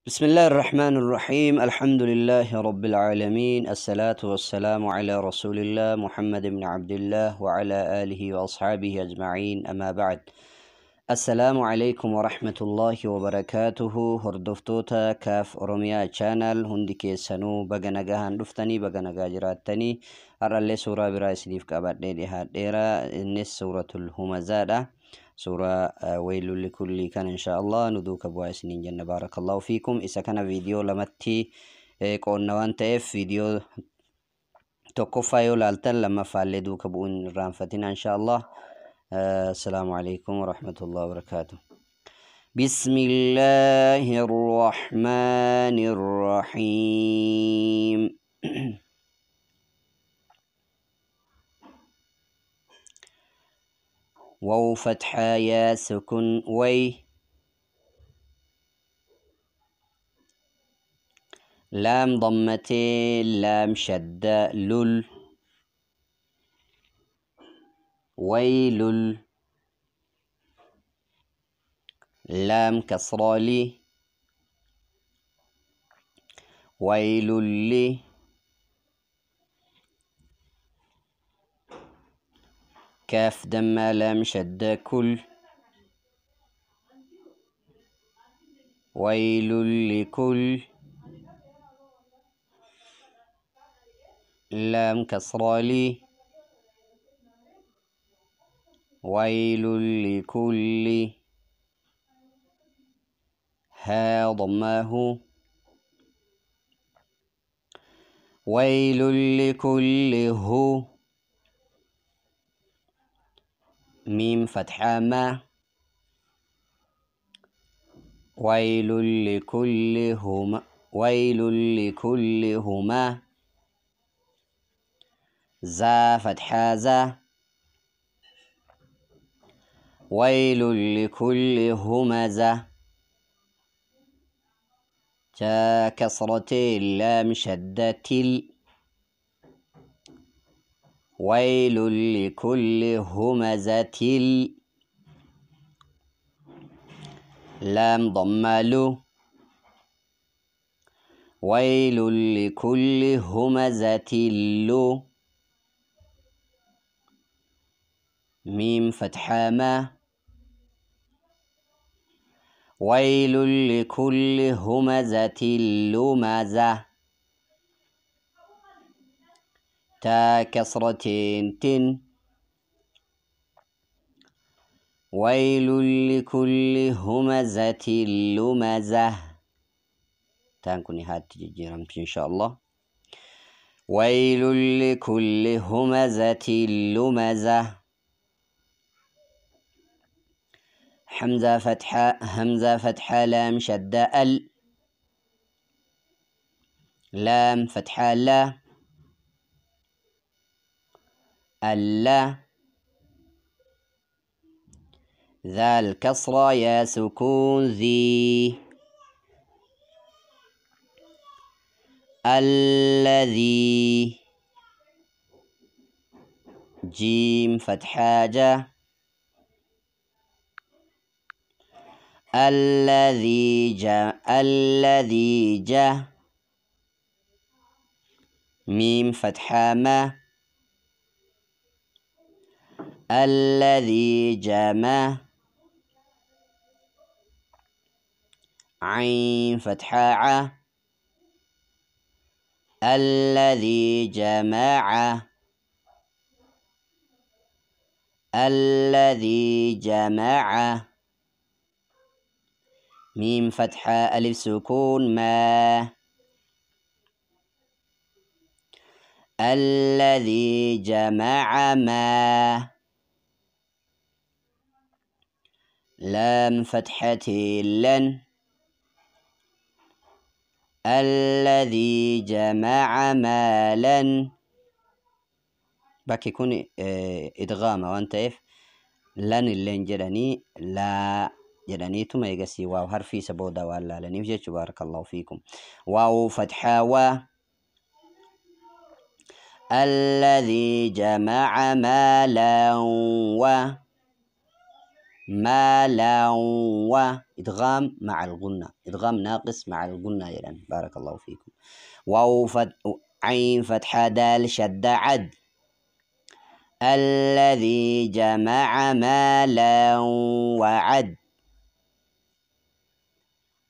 بسم الله الرحمن الرحيم الحمد لله رب العالمين الصلاة والسلام على رسول الله محمد بن عبد الله وعلى آله وأصحابه أجمعين أما بعد السلام عليكم ورحمة الله وبركاته هردفتوتا كاف أوروميا channel هندك سنو بغنغاهن دفتني بغنغا جراتني أرى سورة برايسنيف كابات ديها ديرا النس سورة الهمزة سورة ويل لكل كان إن شاء الله ندوك بواي سنين جنة بارك الله فيكم إذا كان فيديو لمتي قولنا وانت فيديو توقفا يولالتن لما فالدوك بون رانفتنا إن شاء الله. السلام عليكم ورحمة الله وبركاته. بسم الله الرحمن الرحيم. واو فتحة يا سكن وي لام ضمتين لام شدة لل ويل لام كسرة لي ويل لي كاف دم لام شدة كل ويل لكل لام كسرة لي ويل لكل ها ضماه ويل لكل هو ميم فتحة ما ويل لكل هما ويل لكل هما زا فتحة زا ويل لكل همزة تا كسرة لام شدة تل ويل لكل همزة لام ضمالو ويل لكل همزة لو ميم فتحة ما ويل لكل همزة لمزة تا كسرتين تن ويل لكل همزة لمزة تانكوني هات تجيرم إن شاء الله. ويل لكل همزة لمزة حمزة فتحة همزة فتحة لام شدة ال لام فتحة لا اللا ذا الكسرة يا سكون ذي الذي جيم فتحة جا الذي جا ميم فتحة ما الذي جمع عين فتحة ع الذي جمع الذي جمع ميم فتحة ألف سكون ما الذي جمع ما لام فتحة لن الذي جمع مالا باك يكون إدغام وانت لن اللين جلني لا جلني ثم يقسي واو حرفي سبودا ولا لن يفجج بارك الله فيكم. واو فتحة و الذي جمع مالا و مالا و إدغام مع الغنة، إدغام ناقص مع الغنة يعني. بارك الله فيكم. واو عين فتحة دال شد عد. الذي جمع مالا وعد.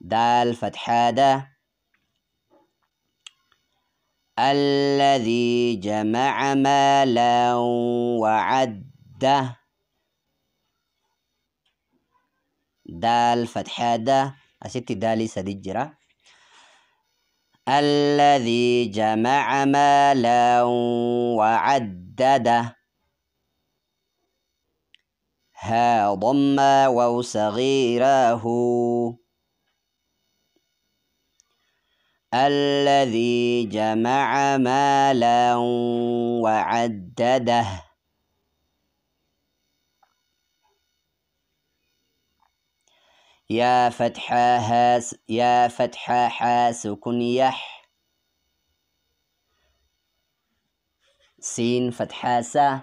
دال فتحة دا. الذي جمع مالا وعده. دال فتحة دا أستي دالي سدجرة. الذي جمع مالا وعدده. ها ضم واو صغيره. الذي جمع مالا وعدده. يا فتحة سكن يح. سين فتحة سا.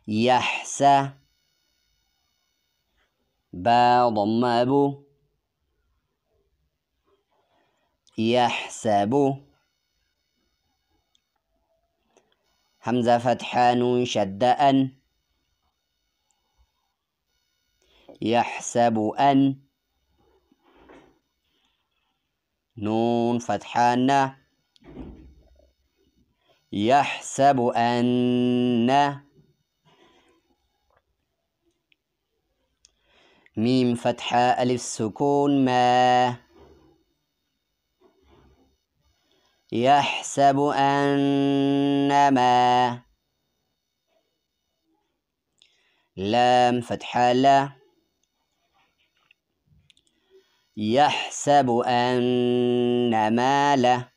يحسى. با ضم أبو. يحسب. همزة فتحة نون شد أن. يحسب أن. نون فتحة ن. يحسب أن. ميم فتحة ألف سكون ما. يحسب أنما. لام فتحة لا. يحسب أن ماله.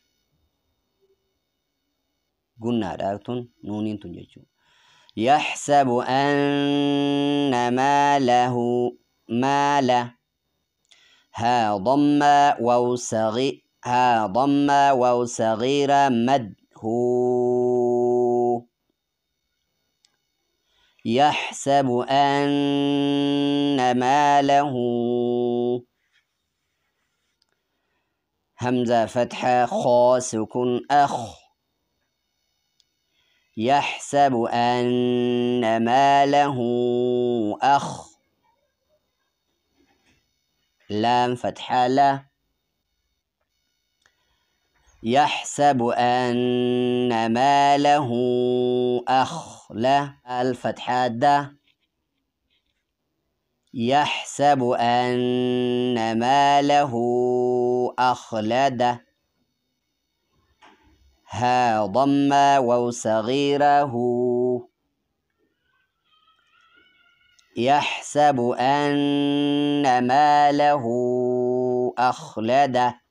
قلنا رأيتم نونين تنججون. يحسب أن ماله ماله. ها ضم واو صغيرة مده. يحسب أن ماله. همزة فتحة خا سكون أخ. يحسب أن ماله أخ. لام فتحة لا. يحسب أن ماله أخلد. الفتحة دا. يحسب أن ماله أخلد. ها ضم واو صغيره. يحسب أن ماله أخلده.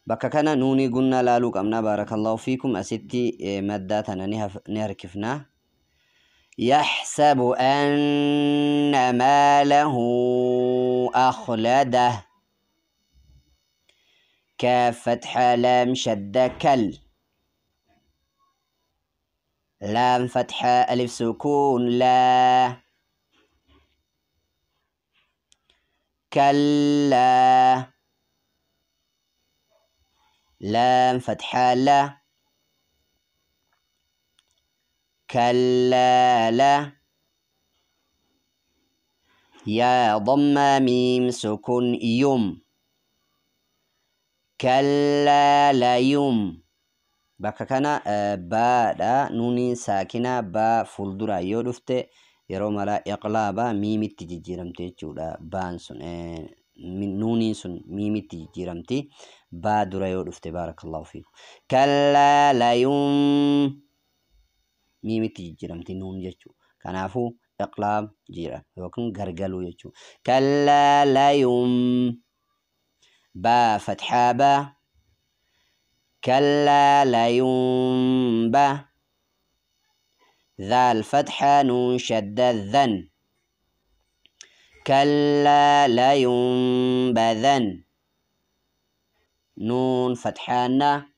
بكا كان نوني قلنا لالوك أمنا بارك الله فيكم. أستي مداتنا نهركفنا. يحسب أن ماله أخلده. كاف فتحة لام شد كل. لام فتحة ألف سكون لا. كلا. لام فتحة لا. كلا لا. يا ضم ميم سكون يم. كلا لا يم. بكا كان با دا نوني ساكنة با فلدرا يودفت يرو ملا إقلابا ميمي تجيرمتي جودا بانسون من نوني سن ميمي تجيرمتي با درا يودفت. بارك الله فيكم. كلا لا يم. ميمي تجيرمتي نون جتشو كنافو إقلاب جيرا وكن غرغلو يجو. كلا لا يم. با فتحة با. كلا لا ينبه. ذا الفتحة نون شد الذن. كلا لا ينبذن. نون فتحة نا.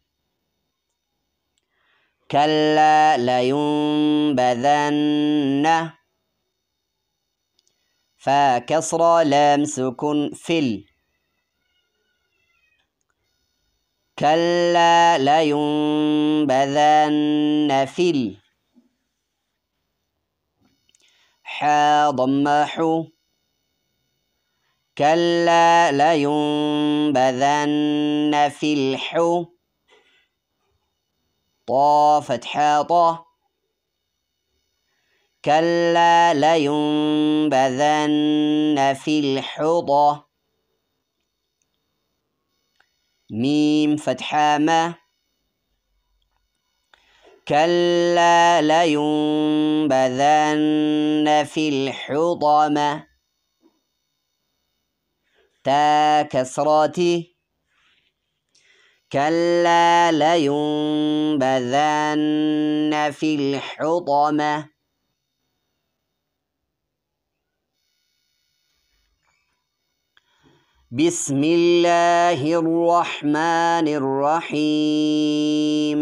كلا لينبذن فا كسرى لام سكون فل كلا لينبذن فل حا ضم حو كلا لينبذن في الحو طا فتحا طا كلا لينبذن في الحطى ميم فتحا ما كلا لينبذن في الحطمة تا كسراتي كلا لينبذن في الحطمة بسم الله الرحمن الرحيم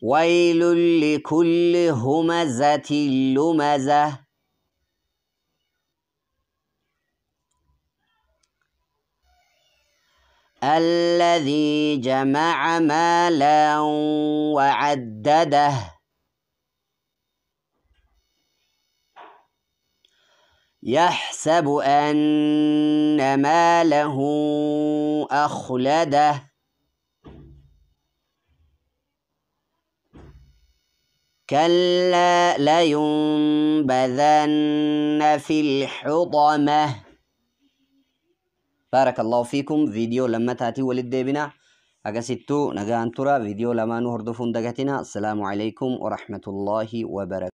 ويل لكل همزة لمزة الذي جمع مالا وعدده يحسب أن ماله أخلده كلا لينبذن في الحطمة. بارك الله فيكم. فيديو لما تاتي ولد بنا أقسطو نغان ترى فيديو لما نهردفون دقتنا. السلام عليكم ورحمة الله وبركاته.